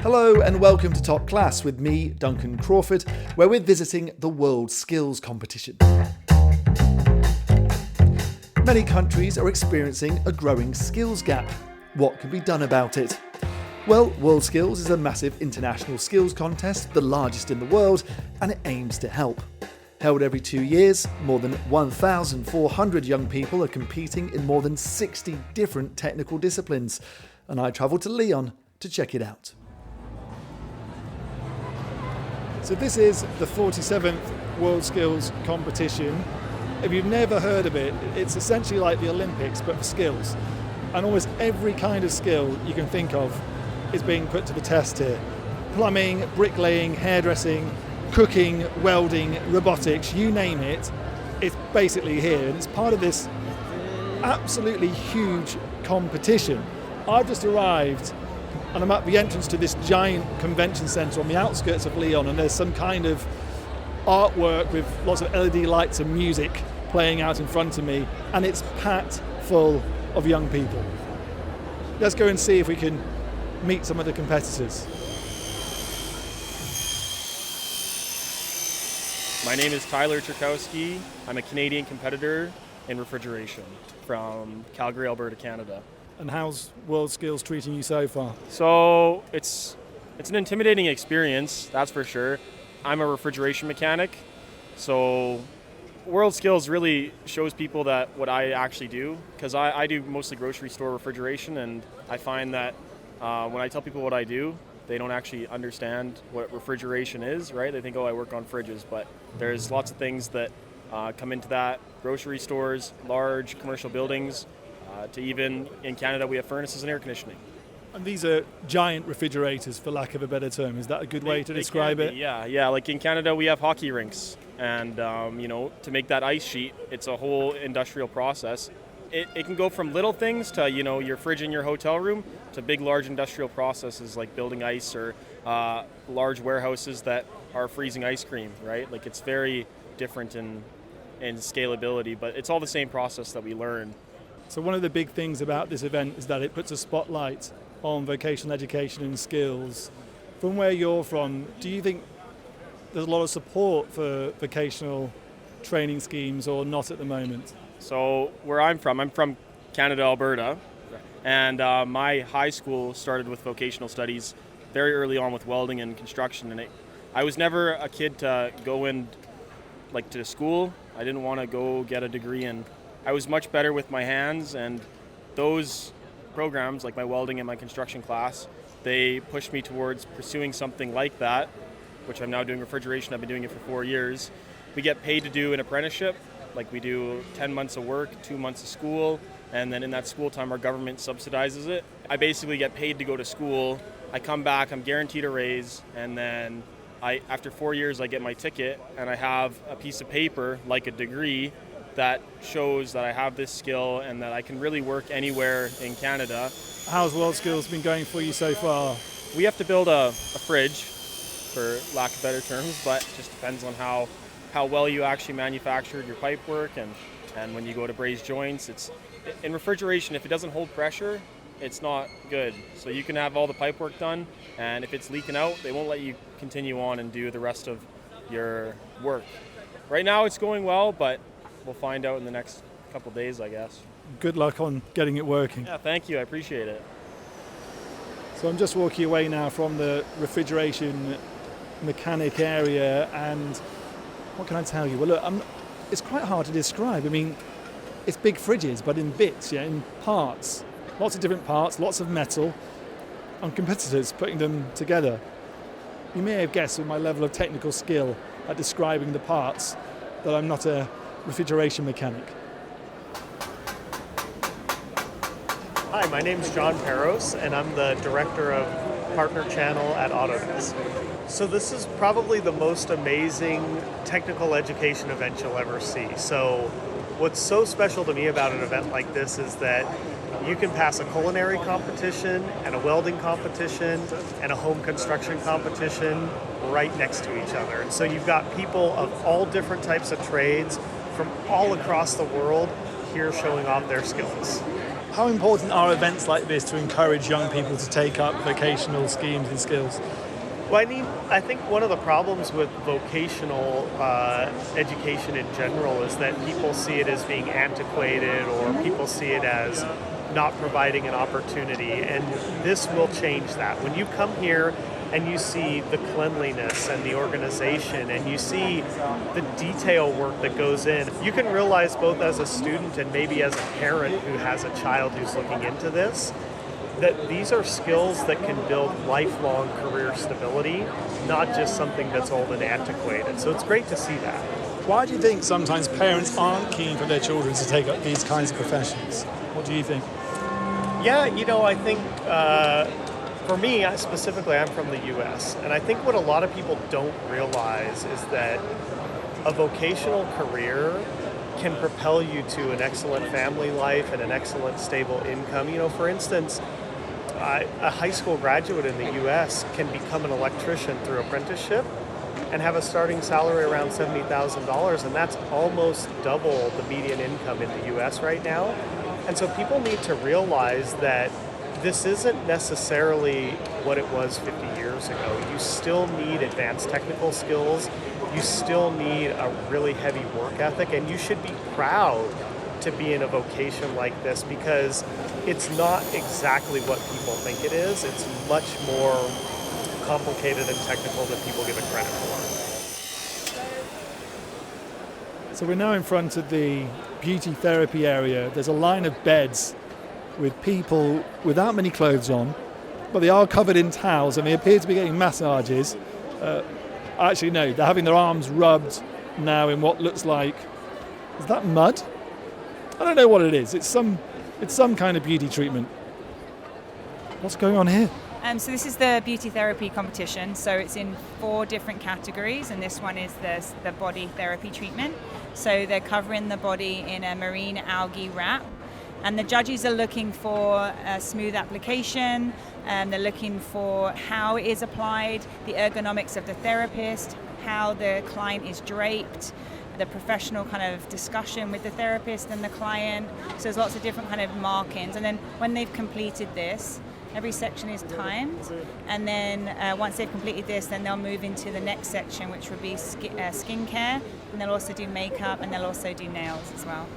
Hello and welcome to Top Class with me, Duncan Crawford, where we're visiting the WorldSkills competition. Many countries are experiencing a growing skills gap. What can be done about it? Well, WorldSkills is a massive international skills contest, the largest in the world, and it aims to help. Held every 2 years, more than 1,400 young people are competing in more than 60 different technical disciplines, and I travelled to Lyon to check it out. So this is the 47th WorldSkills competition. If you've never heard of it, it's essentially like the Olympics, but for skills. And almost every kind of skill you can think of is being put to the test here. Plumbing, bricklaying, hairdressing, cooking, welding, robotics, you name it, it's basically here. And it's part of this absolutely huge competition. I've just arrived and I'm at the entrance to this giant convention centre on the outskirts of Lyon, and there's some kind of artwork with lots of LED lights and music playing out in front of me, and it's packed full of young people. Let's go and see if we can meet some of the competitors. My name is Tyler Turkowski. I'm a Canadian competitor in refrigeration from Calgary, Alberta, Canada. And how's WorldSkills treating you so far? So it's an intimidating experience, that's for sure. I'm a refrigeration mechanic, so WorldSkills really shows people that what I actually do, because I do mostly grocery store refrigeration, and I find that when I tell people what I do, they don't actually understand what refrigeration is, right? They think, oh, I work on fridges, but there's lots of things that come into that. Grocery stores, large commercial buildings, to even in Canada we have furnaces and air conditioning. And these are giant refrigerators, for lack of a better term. Is that a good way to describe it? Yeah. Like in Canada we have hockey rinks, and to make that ice sheet, it's a whole industrial process. It can go from little things to your fridge in your hotel room to big, large industrial processes like building ice or large warehouses that are freezing ice cream, right? Like it's very different in scalability, but it's all the same process that we learn. So one of the big things about this event is that it puts a spotlight on vocational education and skills. From where you're from, do you think there's a lot of support for vocational training schemes or not at the moment? So where I'm from Canada, Alberta, and my high school started with vocational studies very early on with welding and construction, and I was never a kid to go in to school. I didn't want to go get a degree, and I was much better with my hands, and those programs, like my welding and my construction class, they pushed me towards pursuing something like that, which I'm now doing refrigeration. I've been doing it for 4 years. We get paid to do an apprenticeship, like we do 10 months of work, 2 months of school, and then in that school time our government subsidizes it. I basically get paid to go to school. I come back, I'm guaranteed a raise, and then after 4 years I get my ticket, and I have a piece of paper, like a degree, that shows that I have this skill and that I can really work anywhere in Canada. How's WorldSkills been going for you so far? We have to build a fridge, for lack of better terms, but it just depends on how well you actually manufactured your pipe work, and when you go to braze joints, in refrigeration, if it doesn't hold pressure, it's not good. So you can have all the pipe work done, and if it's leaking out, they won't let you continue on and do the rest of your work. Right now it's going well, but we'll find out in the next couple days, I guess. Good luck on getting it working. Yeah, thank you, I appreciate it. So I'm just walking away now from the refrigeration mechanic area, and what can I tell you? Well, look, it's quite hard to describe. I mean, it's big fridges, but in bits, in parts. Lots of different parts, lots of metal, and competitors putting them together. You may have guessed with my level of technical skill at describing the parts that I'm not a refrigeration mechanic. Hi, my name is John Peros, and I'm the Director of Partner Channel at Autodesk. So this is probably the most amazing technical education event you'll ever see. So what's so special to me about an event like this is that you can pass a culinary competition and a welding competition and a home construction competition right next to each other. And so you've got people of all different types of trades from all across the world here showing off their skills. How important are events like this to encourage young people to take up vocational schemes and skills? Well, I think one of the problems with vocational education in general is that people see it as being antiquated, or people see it as not providing an opportunity, and this will change that. When you come here and you see the cleanliness and the organization and you see the detail work that goes in, you can realize, both as a student and maybe as a parent who has a child who's looking into this, that these are skills that can build lifelong career stability, not just something that's old and antiquated. So it's great to see that. Why do you think sometimes parents aren't keen for their children to take up these kinds of professions? What do you think? Yeah, I think for me, specifically, I'm from the US, and I think what a lot of people don't realize is that a vocational career can propel you to an excellent family life and an excellent stable income. For instance, a high school graduate in the US can become an electrician through apprenticeship and have a starting salary around $70,000, and that's almost double the median income in the US right now. And so people need to realize that this isn't necessarily what it was 50 years ago. You still need advanced technical skills. You still need a really heavy work ethic, and you should be proud to be in a vocation like this, because it's not exactly what people think it is. It's much more complicated and technical than people give it credit for. So we're now in front of the beauty therapy area. There's a line of beds with people without many clothes on, but they are covered in towels and they appear to be getting massages. Actually, no, they're having their arms rubbed now in what looks like, is that mud? I don't know what it is. It's some kind of beauty treatment. What's going on here? So this is the beauty therapy competition. So it's in 4 different categories, and this one is the body therapy treatment. So they're covering the body in a marine algae wrap, and the judges are looking for a smooth application, and they're looking for how it is applied, the ergonomics of the therapist, how the client is draped, the professional kind of discussion with the therapist and the client. So there's lots of different kind of markings, and then when they've completed this, every section is timed, and then once they've completed this, then they'll move into the next section, which would be skincare, and they'll also do makeup, and they'll also do nails as well.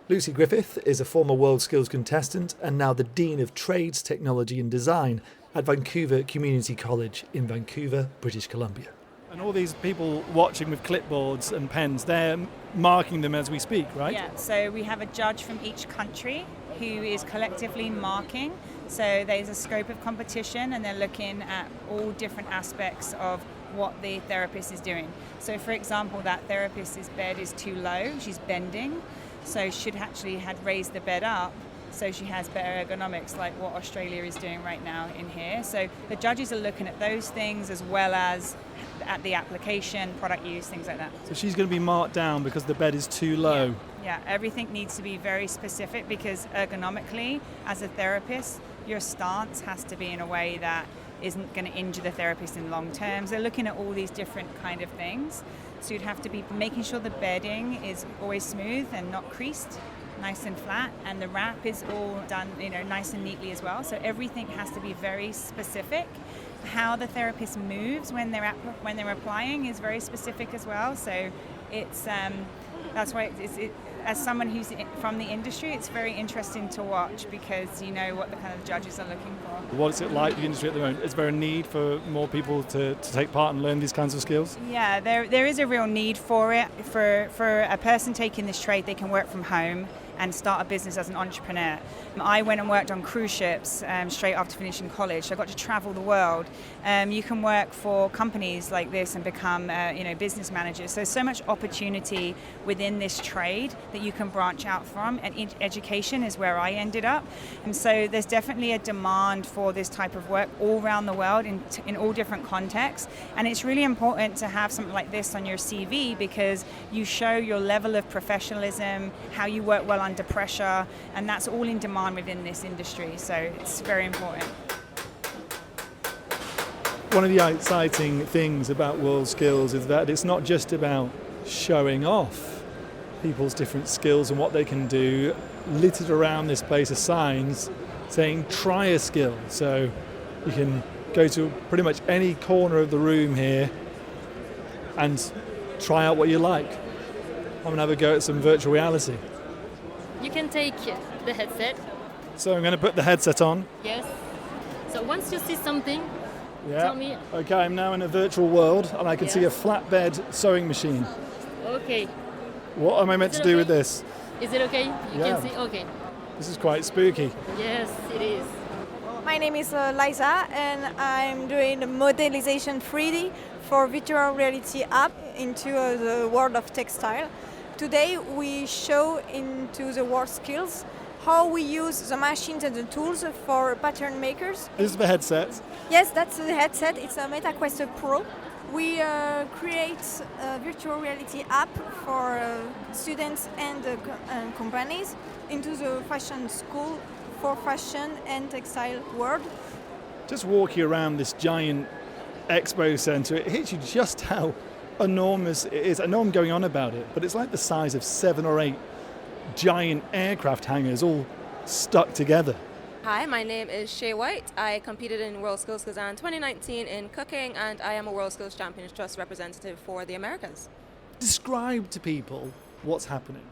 Lucy Griffith is a former WorldSkills contestant and now the Dean of Trades, Technology and Design at Vancouver Community College in Vancouver, British Columbia. And all these people watching with clipboards and pens, they're marking them as we speak, right? Yeah, so we have a judge from each country who is collectively marking. So there's a scope of competition, and they're looking at all different aspects of what the therapist is doing. So for example, that therapist's bed is too low, she's bending, so should actually had raised the bed up so she has better ergonomics, like what Australia is doing right now in here. So the judges are looking at those things as well as at the application, product use, things like that. So she's going to be marked down because the bed is too low. Yeah, everything needs to be very specific, because ergonomically, as a therapist, your stance has to be in a way that isn't going to injure the therapist in long term. So they're looking at all these different kind of things. So you'd have to be making sure the bedding is always smooth and not creased, nice and flat, and the wrap is all done, nice and neatly as well. So everything has to be very specific. How the therapist moves when they're applying is very specific as well. So it's that's why as someone who's from the industry, it's very interesting to watch, because you know what the kind of judges are looking for. What is it like, the industry at the moment? Is there a need for more people to take part and learn these kinds of skills? Yeah, there is a real need for it. For a person taking this trade, they can work from home and start a business as an entrepreneur. I went and worked on cruise ships straight after finishing college, so I got to travel the world. You can work for companies like this and become business managers. So there's so much opportunity within this trade that you can branch out from, and education is where I ended up. And so there's definitely a demand for this type of work all around the world in all different contexts. And it's really important to have something like this on your CV, because you show your level of professionalism, how you work well under pressure, and that's all in demand within this industry, so it's very important. One of the exciting things about WorldSkills is that it's not just about showing off people's different skills and what they can do. Littered around this place are signs saying try a skill. So you can go to pretty much any corner of the room here and try out what you like. I'm going to have a go at some virtual reality. You can take the headset. So I'm going to put the headset on. Yes. So once you see something, Yeah. tell me. Okay, I'm now in a virtual world and I can see a flatbed sewing machine. Okay. What am I meant to do with this? Is it okay? You Yeah. can see? Okay. This is quite spooky. Yes, it is. My name is Liza and I'm doing modelization 3D for virtual reality app into the world of textile. Today we show into the WorldSkills how we use the machines and the tools for pattern makers. This is the headset. Yes, that's the headset. It's a MetaQuest Pro. We create a virtual reality app for students and companies into the fashion school for fashion and textile world. Just walking around this giant expo centre, it hits you just how enormous it is. I know I'm going on about it, but it's like the size of 7 or 8 giant aircraft hangars all stuck together. Hi, my name is Shay White. I competed in WorldSkills Kazan 2019 in cooking, and I am a WorldSkills Champions Trust representative for the Americas. Describe to people what's happening.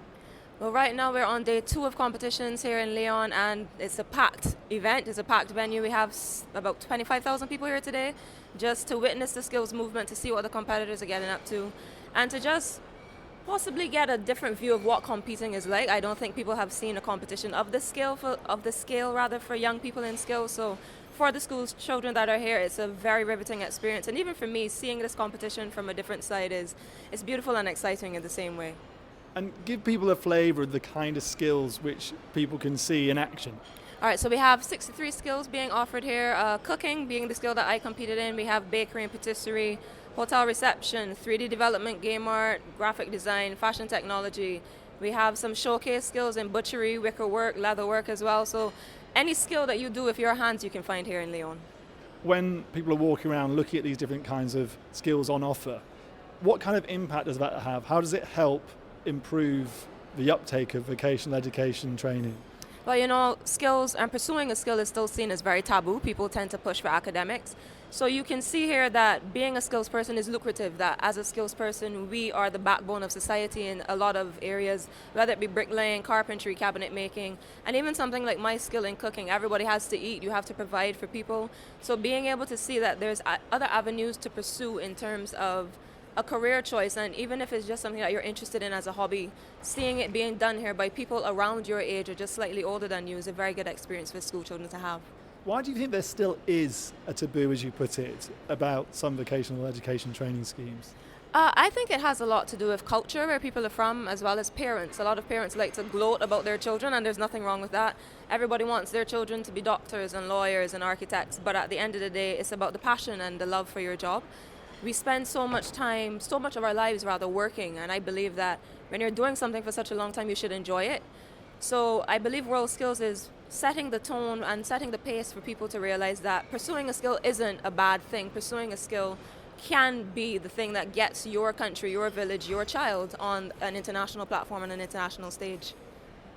Well, right now we're on day 2 of competitions here in Lyon, and it's a packed event. It's a packed venue. We have about 25,000 people here today just to witness the skills movement, to see what the competitors are getting up to, and to just possibly get a different view of what competing is like. I don't think people have seen a competition of the scale for young people in skills. So for the school's children that are here, it's a very riveting experience. And even for me, seeing this competition from a different side is beautiful and exciting in the same way. And give people a flavour of the kind of skills which people can see in action. All right, so we have 63 skills being offered here. Cooking being the skill that I competed in. We have bakery and patisserie, hotel reception, 3D development, game art, graphic design, fashion technology. We have some showcase skills in butchery, wicker work, leather work as well. So any skill that you do with your hands you can find here in Lyon. When people are walking around looking at these different kinds of skills on offer, what kind of impact does that have? How does it help improve the uptake of vocational education training? Well, you know, skills and pursuing a skill is still seen as very taboo. People tend to push for academics. So you can see here that being a skills person is lucrative, that as a skills person, we are the backbone of society in a lot of areas, whether it be bricklaying, carpentry, cabinet making, and even something like my skill in cooking. Everybody has to eat, you have to provide for people. So being able to see that there's other avenues to pursue in terms of a career choice, and even if it's just something that you're interested in as a hobby, seeing it being done here by people around your age or just slightly older than you is a very good experience for school children to have. Why do you think there still is a taboo, as you put it, about some vocational education training schemes? I think it has a lot to do with culture, where people are from, as well as parents. A lot of parents like to gloat about their children, and there's nothing wrong with that. Everybody wants their children to be doctors and lawyers and architects, but at the end of the day, it's about the passion and the love for your job. We spend so much of our lives working, and I believe that when you're doing something for such a long time, you should enjoy it. So I believe WorldSkills is setting the tone and setting the pace for people to realize that pursuing a skill isn't a bad thing. Pursuing a skill can be the thing that gets your country, your village, your child on an international platform and an international stage.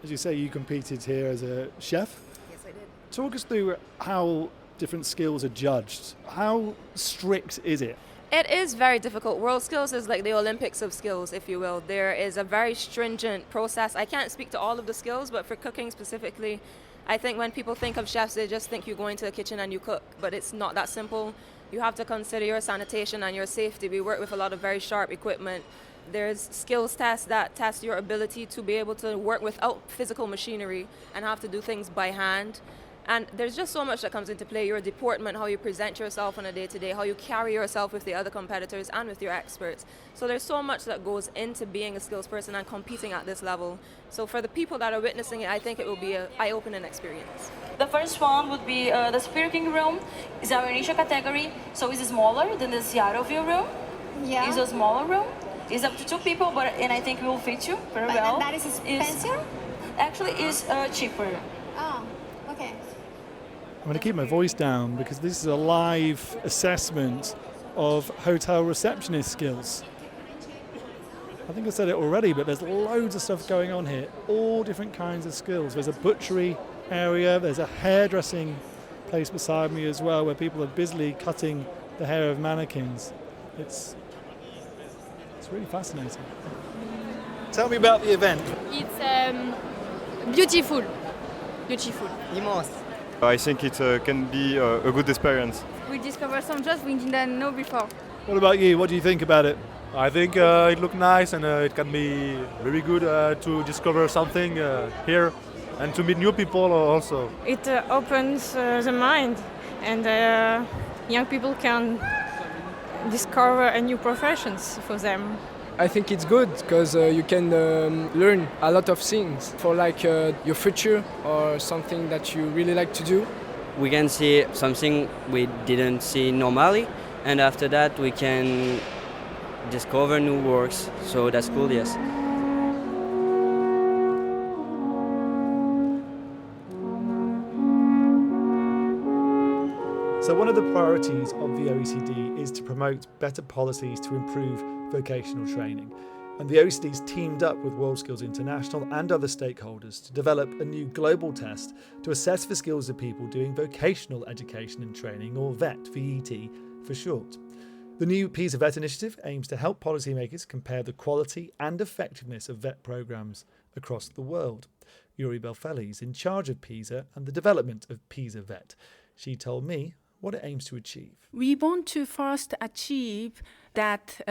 As you say, you competed here as a chef. Yes, I did. Talk us through how different skills are judged. How strict is it? It is very difficult. WorldSkills is like the Olympics of skills, if you will. There is a very stringent process. I can't speak to all of the skills, but for cooking specifically, I think when people think of chefs, they just think you go into the kitchen and you cook, but it's not that simple. You have to consider your sanitation and your safety. We work with a lot of very sharp equipment. There's skills tests that test your ability to be able to work without physical machinery and have to do things by hand. And there's just so much that comes into play. Your deportment, how you present yourself on a day-to-day, how you carry yourself with the other competitors and with your experts. So there's so much that goes into being a skills person and competing at this level. So for the people that are witnessing it, I think it will be an eye-opening experience. The first one would be the speaking room. Is our initial category, so it's smaller than the Seattle view room. Yeah. It's a smaller room. It's up to 2 people, and I think it will fit you very well. That is expensive? Actually, it's cheaper. Oh, okay. I'm going to keep my voice down because this is a live assessment of hotel receptionist skills. I think I said it already, but there's loads of stuff going on here, all different kinds of skills. There's a butchery area, there's a hairdressing place beside me as well, where people are busily cutting the hair of mannequins. It's really fascinating. Tell me about the event. It's beautiful. Beautiful. Immense. I think it can be a good experience. We discovered some jobs we didn't know before. What about you? What do you think about it? I think it looks nice, and it can be very good to discover something here and to meet new people also. It opens the mind, and young people can discover a new professions for them. I think it's good because you can learn a lot of things for like your future or something that you really like to do. We can see something we didn't see normally, and after that we can discover new works. So that's cool, yes. So one of the priorities of the OECD is to promote better policies to improve vocational training. And the OECD's teamed up with WorldSkills International and other stakeholders to develop a new global test to assess the skills of people doing vocational education and training, or VET, VET for short. The new PISA VET initiative aims to help policymakers compare the quality and effectiveness of VET programmes across the world. Yuri Belfelli is in charge of PISA and the development of PISA VET. She told me what it aims to achieve. We want to first achieve that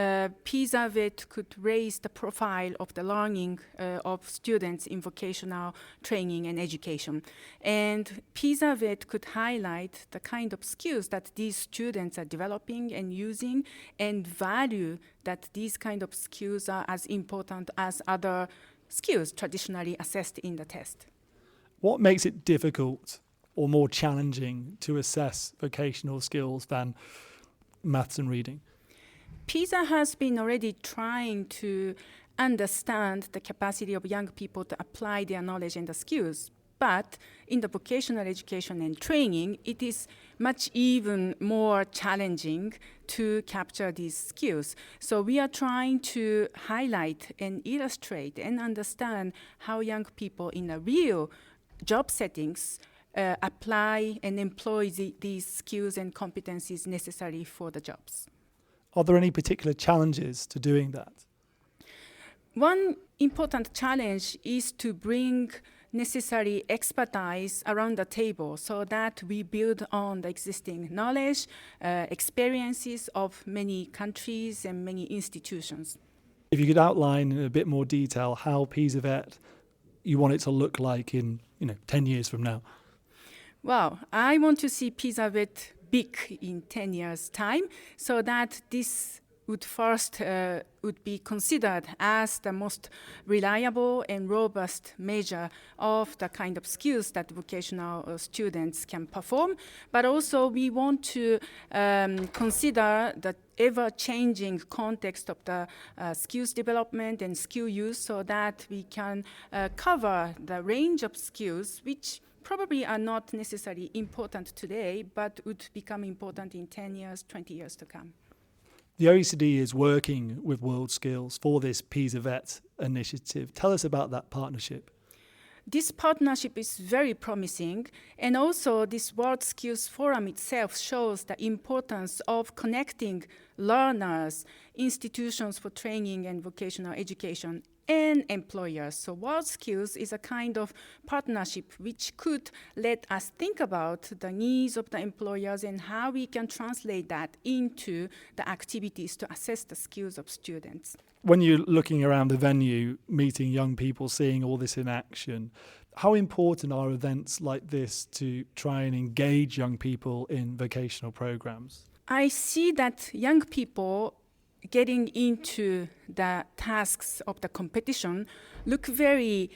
PISA VET could raise the profile of the learning of students in vocational training and education. And PISA VET could highlight the kind of skills that these students are developing and using, and value that these kind of skills are as important as other skills traditionally assessed in the test. What makes it difficult or more challenging to assess vocational skills than maths and reading? PISA has been already trying to understand the capacity of young people to apply their knowledge and the skills. But in the vocational education and training, it is much even more challenging to capture these skills. So we are trying to highlight and illustrate and understand how young people in a real job settings apply and employ these skills and competencies necessary for the jobs. Are there any particular challenges to doing that? One important challenge is to bring necessary expertise around the table so that we build on the existing knowledge, experiences of many countries and many institutions. If you could outline in a bit more detail how PISA VET you want it to look like in 10 years from now. Well, I want to see PISA VET big in 10 years' time, so that this would first would be considered as the most reliable and robust measure of the kind of skills that vocational students can perform. But also we want to consider the ever-changing context of the skills development and skill use, so that we can cover the range of skills which probably are not necessarily important today, but would become important in 10 years, 20 years to come. The OECD is working with WorldSkills for this PISA VET initiative. Tell us about that partnership. This partnership is very promising, and also this WorldSkills Forum itself shows the importance of connecting learners, institutions for training and vocational education, and employers. So WorldSkills is a kind of partnership which could let us think about the needs of the employers and how we can translate that into the activities to assess the skills of students. When you're looking around the venue, meeting young people, seeing all this in action, how important are events like this to try and engage young people in vocational programs? I see that young people getting into the tasks of the competition look very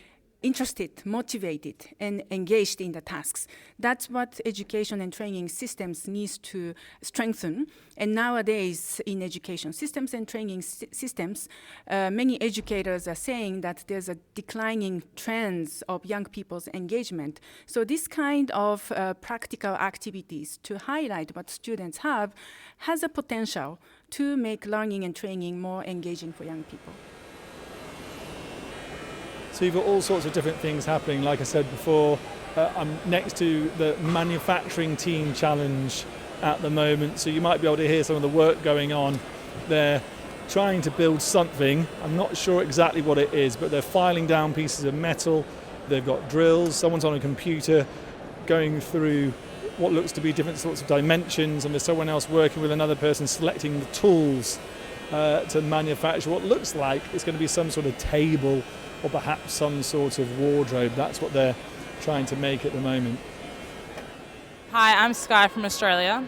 interested, motivated, and engaged in the tasks. That's what education and training systems needs to strengthen. And nowadays, in education systems and training systems, many educators are saying that there's a declining trends of young people's engagement. So this kind of practical activities to highlight what students have has a potential to make learning and training more engaging for young people. So you've got all sorts of different things happening. Like I said before, I'm next to the manufacturing team challenge at the moment, so you might be able to hear some of the work going on. They're trying to build something. I'm not sure exactly what it is, but they're filing down pieces of metal. They've got drills. Someone's on a computer going through what looks to be different sorts of dimensions, and there's someone else working with another person selecting the tools to manufacture what looks like it's going to be some sort of table or perhaps some sort of wardrobe. That's what they're trying to make at the moment. Hi, I'm Sky from Australia.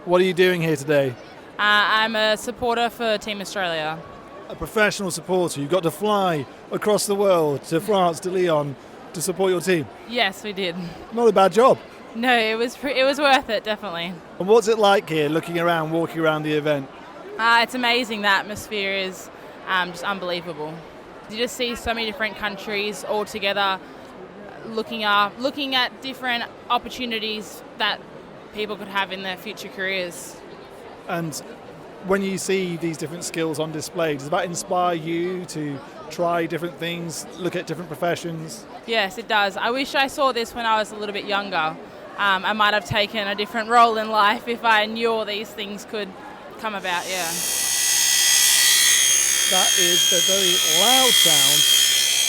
What are you doing here today? I'm a supporter for Team Australia. A professional supporter. You've got to fly across the world to France, to Lyon, to support your team. Yes, we did. Not a bad job. No, it was worth it, definitely. And what's it like here, looking around, walking around the event? It's amazing. The atmosphere is just unbelievable. You just see so many different countries all together, looking at different opportunities that people could have in their future careers. And when you see these different skills on display, does that inspire you to try different things, look at different professions? Yes, it does. I wish I saw this when I was a little bit younger. I might have taken a different role in life if I knew all these things could come about, yeah. That is the very loud sound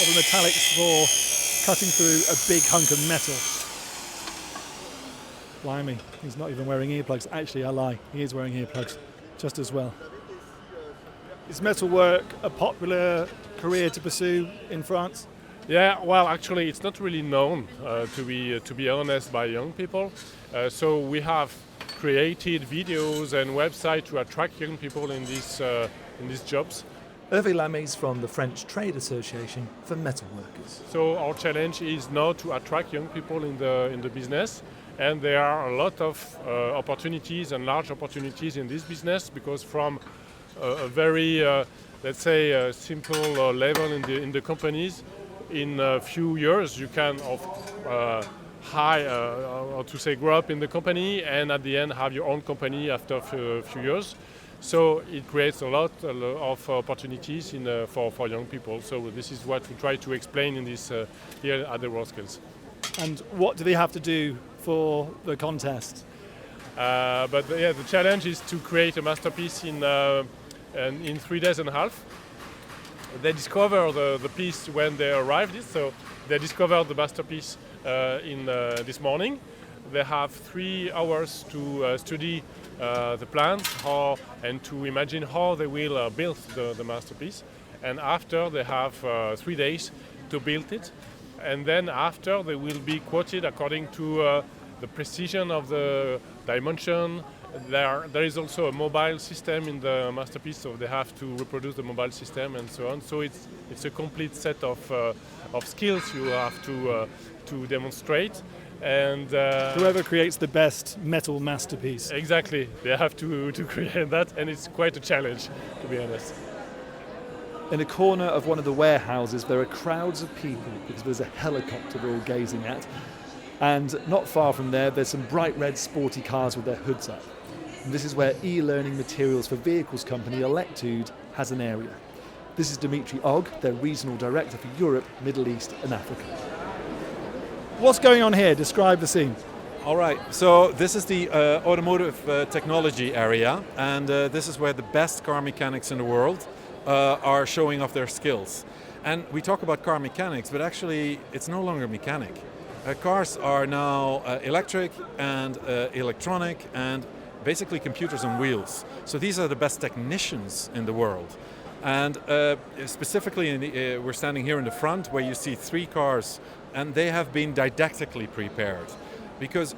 of a metallic saw cutting through a big hunk of metal. Blimey, he's not even wearing earplugs. Actually, I lie, he is wearing earplugs just as well. Is metalwork a popular career to pursue in France? Yeah, well, actually, it's not really known, to be honest, by young people. So we have created videos and websites to attract young people in these jobs. Hervé Lamez from the French Trade Association for Metalworkers. So our challenge is now to attract young people in the business, and there are a lot of opportunities and large opportunities in this business, because from a very, let's say, simple level in the companies, in a few years you can grow up in the company, and at the end have your own company after a few years. So it creates a lot of opportunities for young people. So this is what we try to explain in this here at the WorldSkills. And what do they have to do for the contest? The challenge is to create a masterpiece in 3 days and a half. They discover the piece when they arrived. So they discovered the masterpiece this morning. They have 3 hours to study the plans and to imagine how they will build the masterpiece. And after, they have 3 days to build it. And then after, they will be quoted according to the precision of the dimension. There is also a mobile system in the masterpiece, so they have to reproduce the mobile system and so on. So it's a complete set of skills you have to demonstrate. And whoever creates the best metal masterpiece. Exactly, they have to create that, and it's quite a challenge, to be honest. In a corner of one of the warehouses, there are crowds of people because there's a helicopter they're all gazing at. And not far from there, there's some bright red sporty cars with their hoods up. And this is where e-learning materials for vehicles company Electude has an area. This is Dimitri Og, their regional director for Europe, Middle East and Africa. What's going on here? Describe the scene. All right, so this is the automotive technology area, and this is where the best car mechanics in the world are showing off their skills. And we talk about car mechanics, but actually it's no longer mechanic. Cars are now electric and electronic and basically computers on wheels. So these are the best technicians in the world. And specifically, we're standing here in the front where you see 3 cars, and they have been didactically prepared, because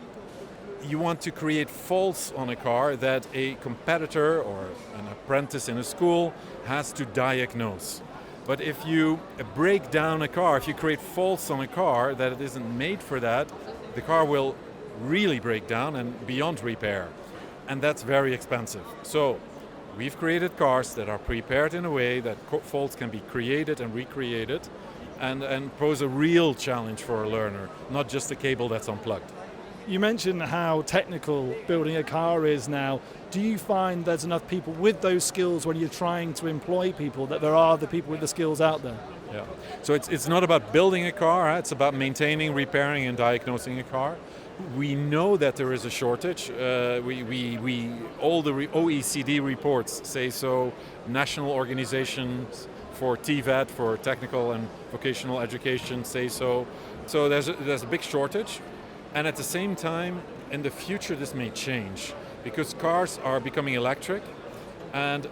you want to create faults on a car that a competitor or an apprentice in a school has to diagnose. But if you break down a car, if you create faults on a car that it isn't made for that, the car will really break down and beyond repair. And that's very expensive. So we've created cars that are prepared in a way that faults can be created and recreated and pose a real challenge for a learner, not just a cable that's unplugged. You mentioned how technical building a car is now. Do you find there's enough people with those skills when you're trying to employ people, that there are the people with the skills out there? Yeah. So it's not about building a car, it's about maintaining, repairing and diagnosing a car. We know that there is a shortage. All the OECD reports say so. National organizations for TVET, for technical and vocational education, say so. So there's a big shortage. And at the same time, in the future this may change because cars are becoming electric, and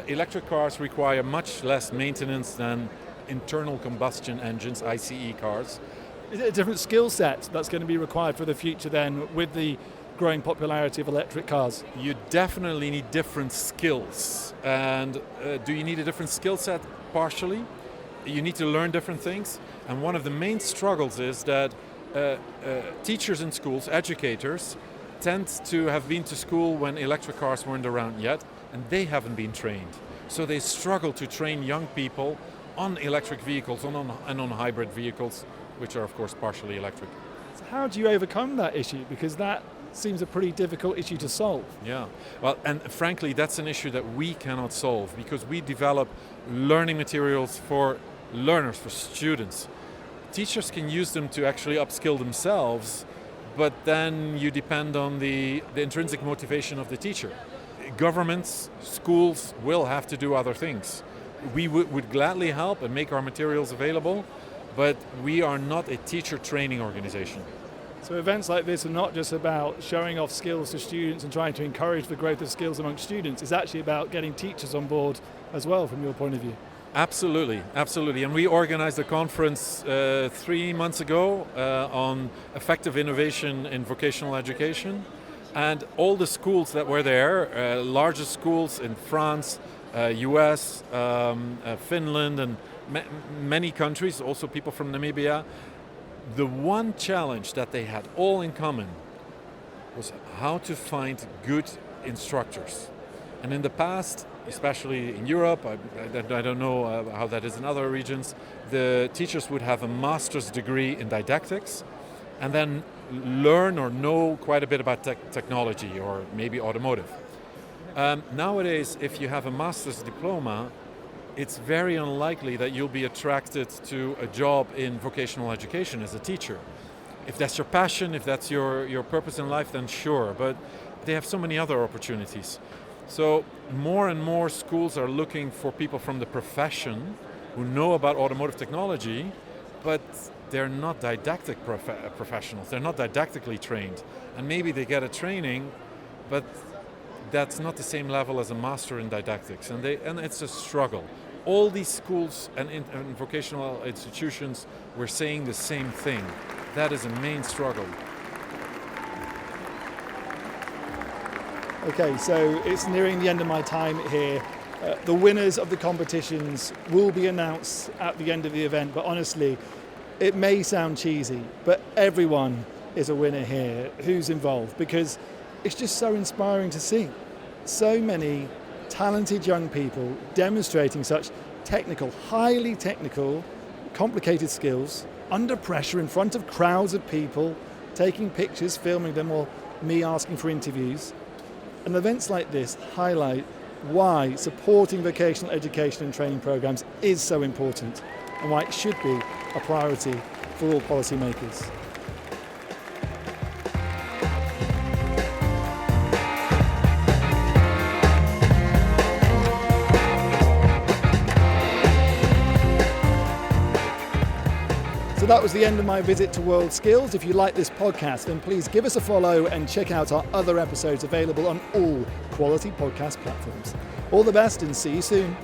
electric cars require much less maintenance than internal combustion engines, ICE cars. Is it a different skill set that's going to be required for the future then with the growing popularity of electric cars? You definitely need different skills. And do you need a different skill set? Partially. You need to learn different things. And one of the main struggles is that teachers in schools, educators, tend to have been to school when electric cars weren't around yet, and they haven't been trained. So they struggle to train young people on electric vehicles and on hybrid vehicles, which are of course partially electric. So how do you overcome that issue? Because that seems a pretty difficult issue to solve. Yeah, well, and frankly that's an issue that we cannot solve because we develop learning materials for learners, for students. Teachers can use them to actually upskill themselves, but then you depend on the intrinsic motivation of the teacher. Governments, schools will have to do other things. We would gladly help and make our materials available, but we are not a teacher training organization. So events like this are not just about showing off skills to students and trying to encourage the growth of skills among students. It's actually about getting teachers on board as well, from your point of view. Absolutely, absolutely. And we organized a conference 3 months ago on effective innovation in vocational education. And all the schools that were there, largest schools in France, US, Finland, and many countries, also people from Namibia, the one challenge that they had all in common was how to find good instructors. And in the past, especially in Europe, I don't know how that is in other regions, the teachers would have a master's degree in didactics and then learn or know quite a bit about technology or maybe automotive. Nowadays, if you have a master's diploma, it's very unlikely that you'll be attracted to a job in vocational education as a teacher. If that's your passion, if that's your purpose in life, then sure, but they have so many other opportunities. So more and more schools are looking for people from the profession who know about automotive technology, but they're not didactic professionals, they're not didactically trained. And maybe they get a training, but that's not the same level as a master in didactics, and it's a struggle. All these schools and vocational institutions were saying the same thing. That is a main struggle. Okay, so it's nearing the end of my time here. The winners of the competitions will be announced at the end of the event, but honestly, it may sound cheesy, but everyone is a winner here who's involved, because it's just so inspiring to see so many talented young people demonstrating such technical, highly technical, complicated skills under pressure in front of crowds of people, taking pictures, filming them, or me asking for interviews. And events like this highlight why supporting vocational education and training programs is so important and why it should be a priority for all policymakers. So that was the end of my visit to WorldSkills. If you like this podcast, then please give us a follow and check out our other episodes available on all quality podcast platforms. All the best and see you soon.